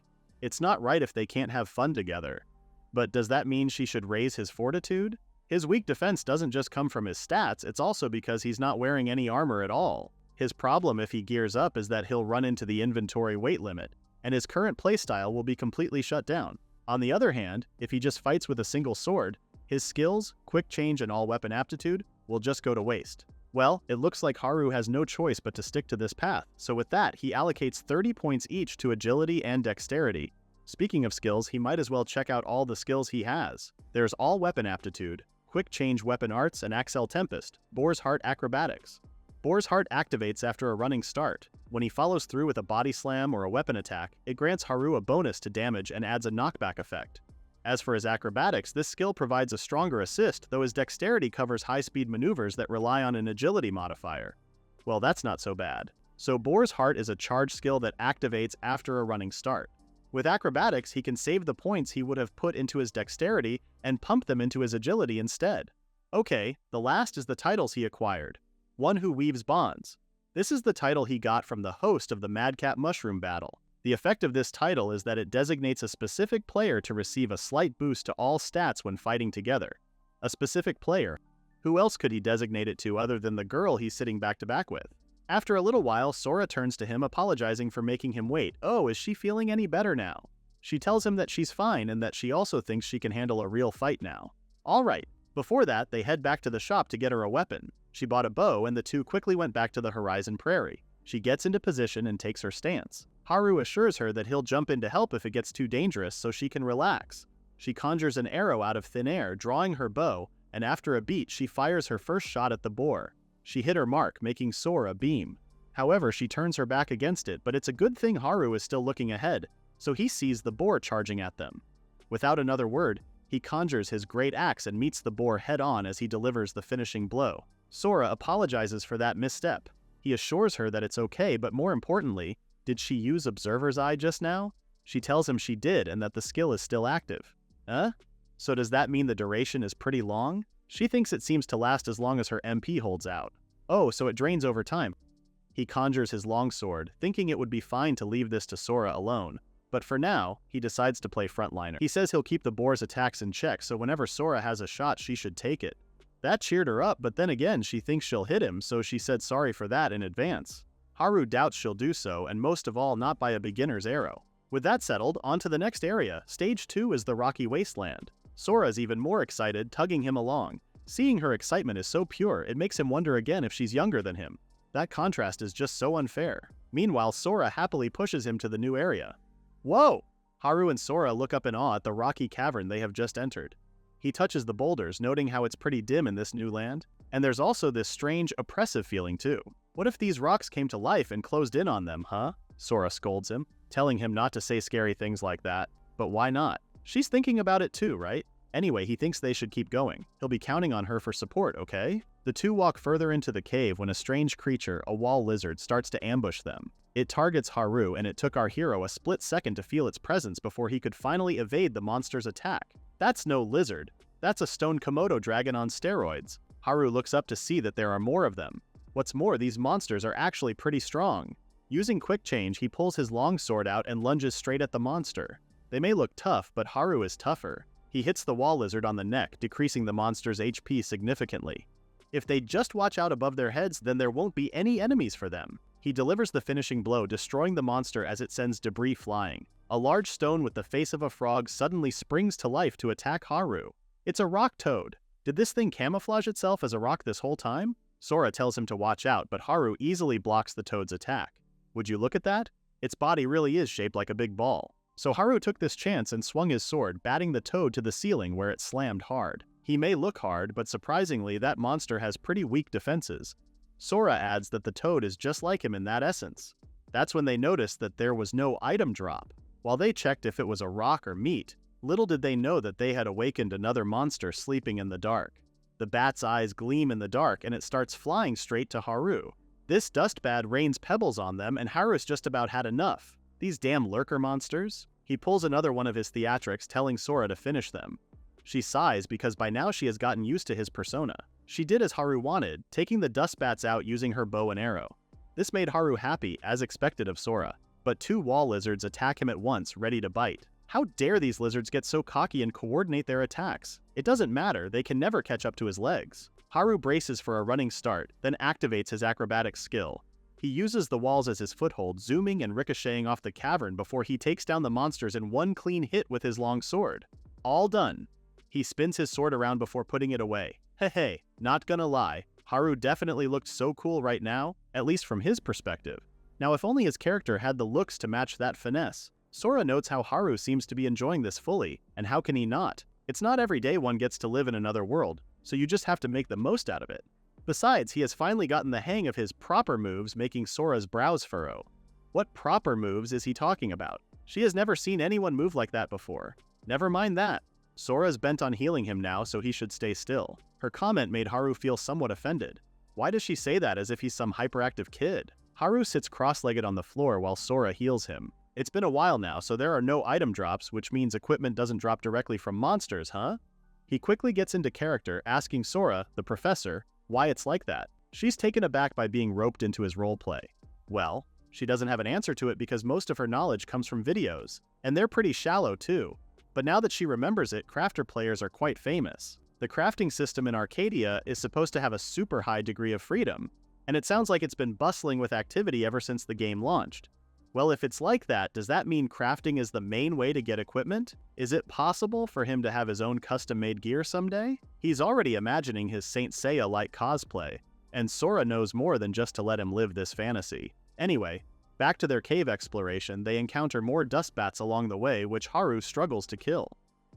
It's not right if they can't have fun together. But does that mean she should raise his fortitude? His weak defense doesn't just come from his stats, it's also because he's not wearing any armor at all. His problem if he gears up is that he'll run into the inventory weight limit, and his current playstyle will be completely shut down. On the other hand, if he just fights with a single sword, his skills, quick change, and all weapon aptitude will just go to waste. Well, it looks like Haru has no choice but to stick to this path, so with that, he allocates 30 points each to agility and dexterity. Speaking of skills, he might as well check out all the skills he has. There's all weapon aptitude, quick change weapon arts, and Axel Tempest, Boar's Heart acrobatics. Boar's Heart activates after a running start. When he follows through with a body slam or a weapon attack, it grants Haru a bonus to damage and adds a knockback effect. As for his acrobatics, this skill provides a stronger assist, though his dexterity covers high-speed maneuvers that rely on an agility modifier. Well, that's not so bad. So Boar's Heart is a charge skill that activates after a running start. With acrobatics, he can save the points he would have put into his dexterity and pump them into his agility instead. Okay, the last is the titles he acquired. One Who Weaves Bonds. This is the title he got from the host of the Madcap Mushroom Battle. The effect of this title is that it designates a specific player to receive a slight boost to all stats when fighting together. A specific player. Who else could he designate it to other than the girl he's sitting back to back with? After a little while, Sora turns to him apologizing for making him wait. Oh, is she feeling any better now? She tells him that she's fine and that she also thinks she can handle a real fight now. Alright. Before that, they head back to the shop to get her a weapon. She bought a bow and the two quickly went back to the Horizon Prairie. She gets into position and takes her stance. Haru assures her that he'll jump in to help if it gets too dangerous so she can relax. She conjures an arrow out of thin air, drawing her bow, and after a beat, she fires her first shot at the boar. She hit her mark, making Sora beam. However, she turns her back against it, but it's a good thing Haru is still looking ahead, so he sees the boar charging at them. Without another word, he conjures his great axe and meets the boar head-on as he delivers the finishing blow. Sora apologizes for that misstep. He assures her that it's okay, but more importantly, did she use Observer's Eye just now? She tells him she did and that the skill is still active. So does that mean the duration is pretty long? She thinks it seems to last as long as her MP holds out. Oh, so it drains over time. He conjures his longsword, thinking it would be fine to leave this to Sora alone. But for now, he decides to play frontliner. He says he'll keep the boar's attacks in check, so whenever Sora has a shot, she should take it. That cheered her up, but then again, she thinks she'll hit him, so she said sorry for that in advance. Haru doubts she'll do so, and most of all, not by a beginner's arrow. With that settled, on to the next area. Stage 2 is the rocky wasteland. Sora's even more excited, tugging him along. Seeing her excitement is so pure, it makes him wonder again if she's younger than him. That contrast is just so unfair. Meanwhile, Sora happily pushes him to the new area. Whoa! Haru and Sora look up in awe at the rocky cavern they have just entered. He touches the boulders, noting how it's pretty dim in this new land. And there's also this strange, oppressive feeling too. What if these rocks came to life and closed in on them, huh? Sora scolds him, telling him not to say scary things like that. But why not? She's thinking about it too, right? Anyway, he thinks they should keep going. He'll be counting on her for support, okay? The two walk further into the cave when a strange creature, a wall lizard, starts to ambush them. It targets Haru, and it took our hero a split second to feel its presence before he could finally evade the monster's attack. That's no lizard. That's a stone Komodo dragon on steroids. Haru looks up to see that there are more of them. What's more, these monsters are actually pretty strong. Using quick change, he pulls his longsword out and lunges straight at the monster. They may look tough, but Haru is tougher. He hits the wall lizard on the neck, decreasing the monster's HP significantly. If they just watch out above their heads, then there won't be any enemies for them. He delivers the finishing blow, destroying the monster as it sends debris flying. A large stone with the face of a frog suddenly springs to life to attack Haru. It's a rock toad. Did this thing camouflage itself as a rock this whole time? Sora tells him to watch out, but Haru easily blocks the toad's attack. Would you look at that? Its body really is shaped like a big ball. So Haru took this chance and swung his sword, batting the toad to the ceiling where it slammed hard. He may look hard, but surprisingly, that monster has pretty weak defenses. Sora adds that the toad is just like him in that essence. That's when they noticed that there was no item drop. While they checked if it was a rock or meat, Little did they know that they had awakened another monster sleeping in the dark. The bat's eyes gleam in the dark and it starts flying straight to Haru. This dust bat rains pebbles on them and Haru's just about had enough. These damn lurker monsters. He pulls another one of his theatrics, telling Sora to finish them. She sighs because by now she has gotten used to his persona. She did as Haru wanted, taking the dust bats out using her bow and arrow. This made Haru happy, as expected of Sora. But two wall lizards attack him at once, ready to bite. How dare these lizards get so cocky and coordinate their attacks? It doesn't matter, they can never catch up to his legs. Haru braces for a running start, then activates his acrobatic skill. He uses the walls as his foothold, zooming and ricocheting off the cavern before he takes down the monsters in one clean hit with his long sword. All done. He spins his sword around before putting it away. Hey, not gonna lie, Haru definitely looked so cool right now, at least from his perspective. Now if only his character had the looks to match that finesse. Sora notes how Haru seems to be enjoying this fully, and how can he not? It's not every day one gets to live in another world, so you just have to make the most out of it. Besides, he has finally gotten the hang of his proper moves, making Sora's brows furrow. What proper moves is he talking about? She has never seen anyone move like that before. Never mind that. Sora's bent on healing him now, so he should stay still. Her comment made Haru feel somewhat offended. Why does she say that as if he's some hyperactive kid? Haru sits cross-legged on the floor while Sora heals him. It's been a while now, so there are no item drops, which means equipment doesn't drop directly from monsters, huh? He quickly gets into character, asking Sora, the professor, why it's like that. She's taken aback by being roped into his roleplay. Well, she doesn't have an answer to it because most of her knowledge comes from videos, and they're pretty shallow too. But now that she remembers it, crafter players are quite famous. The crafting system in Arcadia is supposed to have a super high degree of freedom, and it sounds like it's been bustling with activity ever since the game launched. Well, if it's like that, does that mean crafting is the main way to get equipment? Is it possible for him to have his own custom-made gear someday? He's already imagining his Saint Seiya-like cosplay, and Sora knows more than just to let him live this fantasy. Anyway, back to their cave exploration, they encounter more dust bats along the way, which Haru struggles to kill.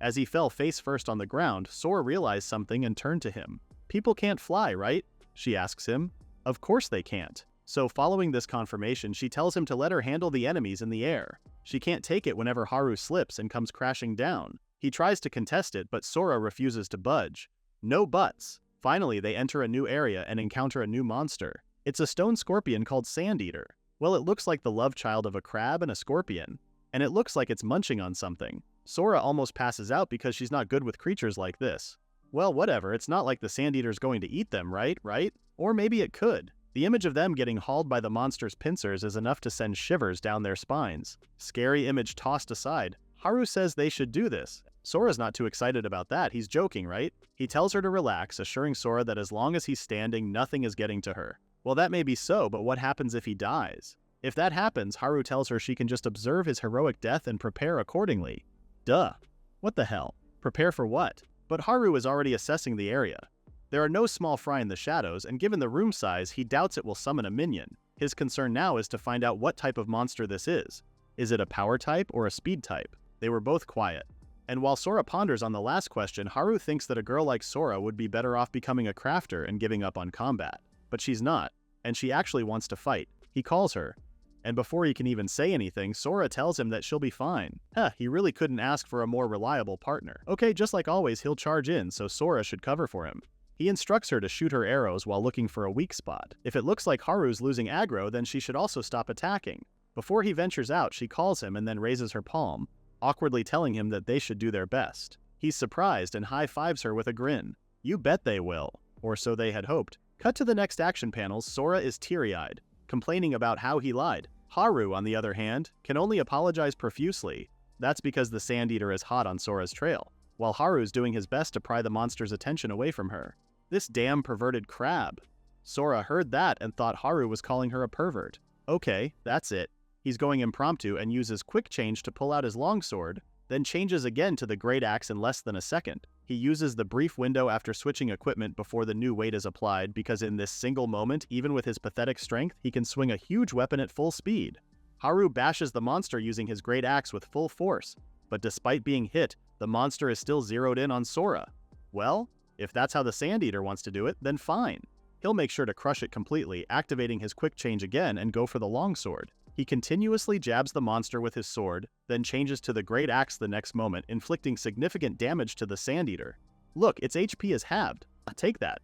As he fell face first on the ground, Sora realized something and turned to him. People can't fly, right? She asks him. Of course they can't. So following this confirmation, she tells him to let her handle the enemies in the air. She can't take it whenever Haru slips and comes crashing down. He tries to contest it, but Sora refuses to budge. No buts. Finally, they enter a new area and encounter a new monster. It's a stone scorpion called Sandeater. Well, it looks like the love child of a crab and a scorpion. And it looks like it's munching on something. Sora almost passes out because she's not good with creatures like this. Well, whatever, it's not like the Sandeater's going to eat them, right? Or maybe it could. The image of them getting hauled by the monster's pincers is enough to send shivers down their spines. Scary image tossed aside, Haru says they should do this. Sora's not too excited about that, he's joking, right? He tells her to relax, assuring Sora that as long as he's standing, nothing is getting to her. Well, that may be so, but what happens if he dies? If that happens, Haru tells her she can just observe his heroic death and prepare accordingly. Duh. What the hell? Prepare for what? But Haru is already assessing the area. There are no small fry in the shadows, and given the room size, he doubts it will summon a minion. His concern now is to find out what type of monster this is. Is it a power type or a speed type? They were both quiet. And while Sora ponders on the last question, Haru thinks that a girl like Sora would be better off becoming a crafter and giving up on combat. But she's not, and she actually wants to fight. He calls her. And before he can even say anything, Sora tells him that she'll be fine. He really couldn't ask for a more reliable partner. Okay, just like always, he'll charge in, so Sora should cover for him. He instructs her to shoot her arrows while looking for a weak spot. If it looks like Haru's losing aggro, then she should also stop attacking. Before he ventures out, she calls him and then raises her palm, awkwardly telling him that they should do their best. He's surprised and high-fives her with a grin. You bet they will. Or so they had hoped. Cut to the next action panels, Sora is teary-eyed, complaining about how he lied. Haru, on the other hand, can only apologize profusely. That's because the Sandeater is hot on Sora's trail, while Haru's doing his best to pry the monster's attention away from her. This damn perverted crab. Sora heard that and thought Haru was calling her a pervert. Okay, that's it. He's going impromptu and uses quick change to pull out his longsword, then changes again to the great axe in less than a second. He uses the brief window after switching equipment before the new weight is applied because in this single moment, even with his pathetic strength, he can swing a huge weapon at full speed. Haru bashes the monster using his great axe with full force, but despite being hit, the monster is still zeroed in on Sora. Well, if that's how the Sandeater wants to do it, then fine. He'll make sure to crush it completely, activating his quick change again and go for the longsword. He continuously jabs the monster with his sword, then changes to the great axe the next moment, inflicting significant damage to the sandeater. Look, its HP is halved. Take that.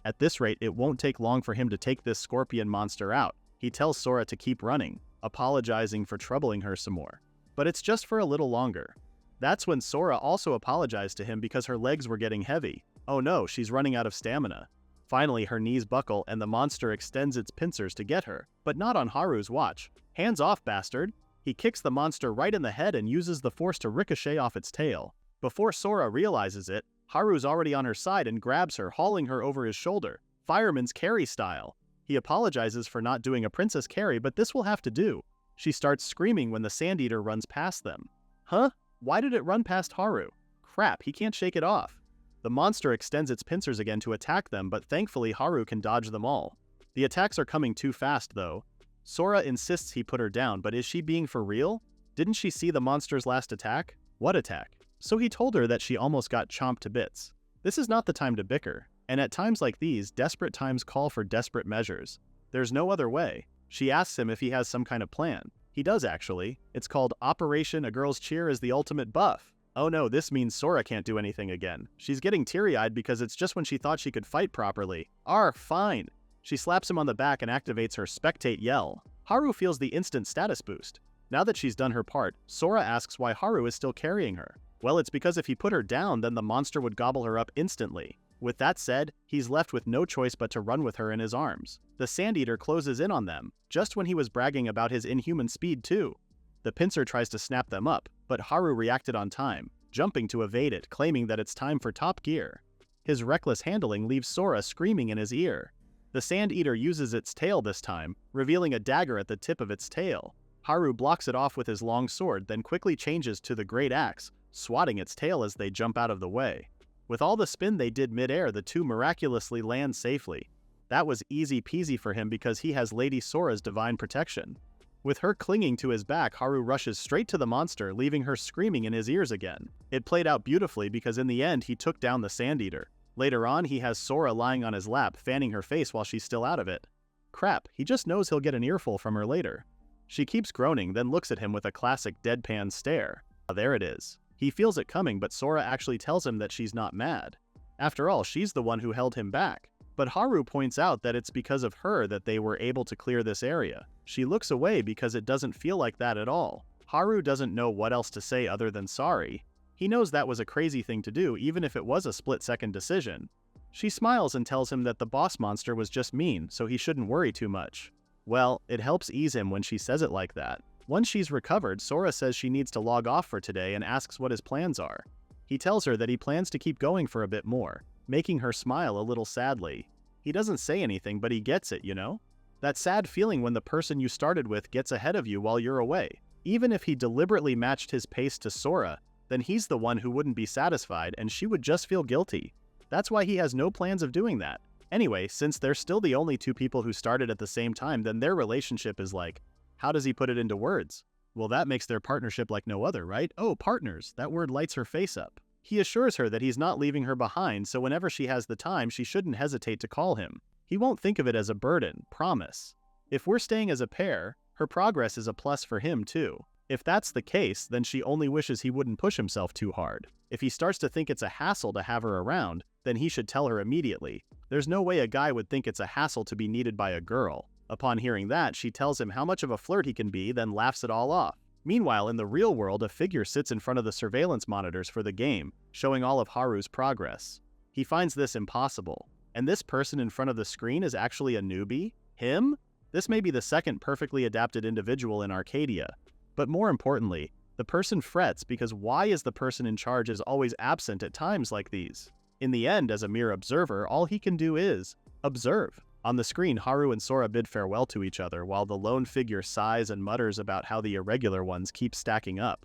At this rate, it won't take long for him to take this scorpion monster out. He tells Sora to keep running, apologizing for troubling her some more. But it's just for a little longer. That's when Sora also apologized to him because her legs were getting heavy. Oh no, she's running out of stamina. Finally, her knees buckle and the monster extends its pincers to get her, but not on Haru's watch. Hands off, bastard! He kicks the monster right in the head and uses the force to ricochet off its tail. Before Sora realizes it, Haru's already on her side and grabs her, hauling her over his shoulder, fireman's carry style. He apologizes for not doing a princess carry, but this will have to do. She starts screaming when the sandeater runs past them. Huh? Why did it run past Haru? Crap, he can't shake it off. The monster extends its pincers again to attack them, but thankfully Haru can dodge them all. The attacks are coming too fast, though. Sora insists he put her down, but is she being for real? Didn't she see the monster's last attack? What attack? So he told her that she almost got chomped to bits. This is not the time to bicker, and at times like these, desperate times call for desperate measures. There's no other way. She asks him if he has some kind of plan. He does actually. It's called Operation A Girl's Cheer is the Ultimate Buff. Oh no, this means Sora can't do anything again. She's getting teary-eyed because it's just when she thought she could fight properly. Fine. She slaps him on the back and activates her spectate yell. Haru feels the instant status boost. Now that she's done her part, Sora asks why Haru is still carrying her. Well, it's because if he put her down, then the monster would gobble her up instantly. With that said, he's left with no choice but to run with her in his arms. The sandeater closes in on them, just when he was bragging about his inhuman speed too. The pincer tries to snap them up, but Haru reacted on time, jumping to evade it, claiming that it's time for top gear. His reckless handling leaves Sora screaming in his ear. The sandeater uses its tail this time, revealing a dagger at the tip of its tail. Haru blocks it off with his long sword, then quickly changes to the great axe, swatting its tail as they jump out of the way. With all the spin they did mid-air, the two miraculously land safely. That was easy peasy for him because he has Lady Sora's divine protection. With her clinging to his back, Haru rushes straight to the monster, leaving her screaming in his ears again. It played out beautifully because in the end he took down the sandeater. Later on, he has Sora lying on his lap, fanning her face while she's still out of it. Crap, he just knows he'll get an earful from her later. She keeps groaning, then looks at him with a classic deadpan stare. There it is. He feels it coming, but Sora actually tells him that she's not mad. After all, she's the one who held him back. But Haru points out that it's because of her that they were able to clear this area. She looks away because it doesn't feel like that at all. Haru doesn't know what else to say other than sorry. He knows that was a crazy thing to do, even if it was a split-second decision. She smiles and tells him that the boss monster was just mean, so he shouldn't worry too much. Well, it helps ease him when she says it like that. Once she's recovered, Sora says she needs to log off for today and asks what his plans are. He tells her that he plans to keep going for a bit more, making her smile a little sadly. He doesn't say anything, but he gets it, you know? That sad feeling when the person you started with gets ahead of you while you're away. Even if he deliberately matched his pace to Sora, then he's the one who wouldn't be satisfied and she would just feel guilty. That's why he has no plans of doing that. Anyway, since they're still the only two people who started at the same time, then their relationship is like, how does he put it into words? Well, that makes their partnership like no other, right? Oh, partners, that word lights her face up. He assures her that he's not leaving her behind, so whenever she has the time, she shouldn't hesitate to call him. He won't think of it as a burden, promise. If we're staying as a pair, her progress is a plus for him too. If that's the case, then she only wishes he wouldn't push himself too hard. If he starts to think it's a hassle to have her around, then he should tell her immediately. There's no way a guy would think it's a hassle to be needed by a girl. Upon hearing that, she tells him how much of a flirt he can be, then laughs it all off. Meanwhile, in the real world, a figure sits in front of the surveillance monitors for the game, showing all of Haru's progress. He finds this impossible. And this person in front of the screen is actually a newbie? Him? This may be the second perfectly adapted individual in Arcadia. But more importantly, the person frets because why is the person in charge is always absent at times like these? In the end, as a mere observer, all he can do is observe. On the screen, Haru and Sora bid farewell to each other while the lone figure sighs and mutters about how the irregular ones keep stacking up.